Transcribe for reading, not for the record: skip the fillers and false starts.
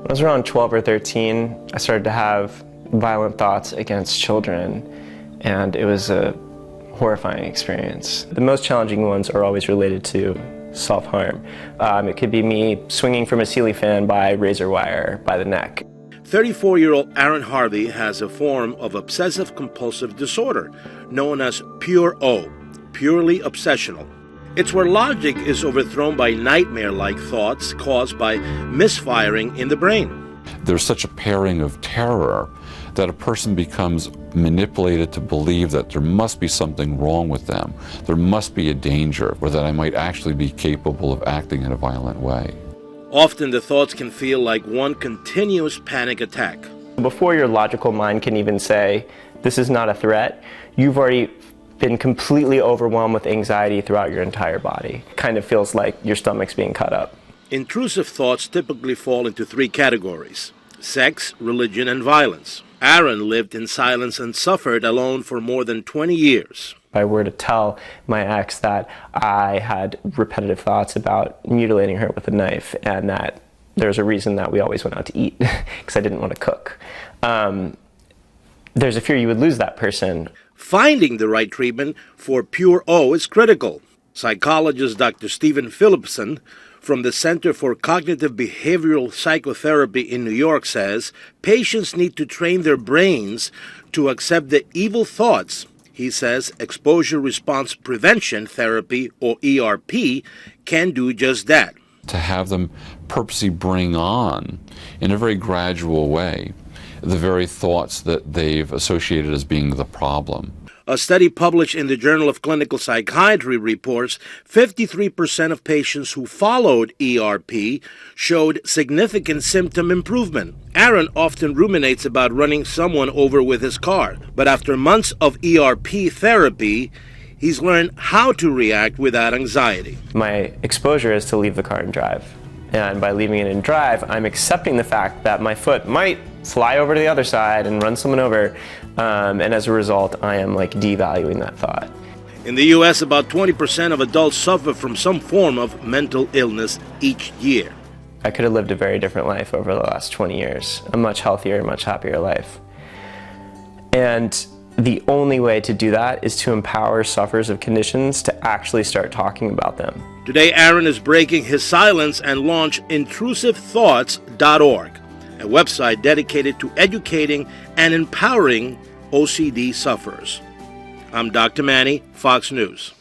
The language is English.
When I was around 12 or 13, I started to have violent thoughts against children, and it was a horrifying experience. The most challenging ones are always related to self-harm. It could be me swinging from a ceiling fan by razor wire by the neck. 34-year-old Aaron Harvey has a form of obsessive-compulsive disorder known as pure O, purely obsessional. It's where logic is overthrown by nightmare-like thoughts caused by misfiring in the brain. There's such a pairing of terror that a person becomes manipulated to believe that there must be something wrong with them, there must be a danger, or that I might actually be capable of acting in a violent way. Often the thoughts can feel like one continuous panic attack. Before your logical mind can even say, this is not a threat, you've already been completely overwhelmed with anxiety throughout your entire body. It kind of feels like your stomach's being cut up. Intrusive thoughts typically fall into three categories: sex, religion, and violence. Aaron lived in silence and suffered alone for more than 20 years. If I were to tell my ex that I had repetitive thoughts about mutilating her with a knife and that there's a reason that we always went out to eat because I didn't want to cook, there's a fear you would lose that person. Finding the right treatment for pure O is critical. Psychologist Dr. Stephen Phillipson from the Center for Cognitive Behavioral Psychotherapy in New York says patients need to train their brains to accept the evil thoughts. He says exposure response prevention therapy, or ERP, can do just that. To have them purposely bring on, in a very gradual way, the very thoughts that they've associated as being the problem. A study published in the Journal of Clinical Psychiatry reports 53% of patients who followed ERP showed significant symptom improvement. Aaron often ruminates about running someone over with his car, but after months of ERP therapy, he's learned how to react without anxiety. My exposure is to leave the car and drive. And by leaving it in drive, I'm accepting the fact that my foot might fly over to the other side and run someone over. And as a result, I am devaluing that thought. In the U.S., about 20% of adults suffer from some form of mental illness each year. I could have lived a very different life over the last 20 years, a much healthier, much happier life. And the only way to do that is to empower sufferers of conditions to actually start talking about them. Today, Aaron is breaking his silence and launched intrusivethoughts.org, a website dedicated to educating and empowering OCD sufferers. I'm Dr. Manny, Fox News.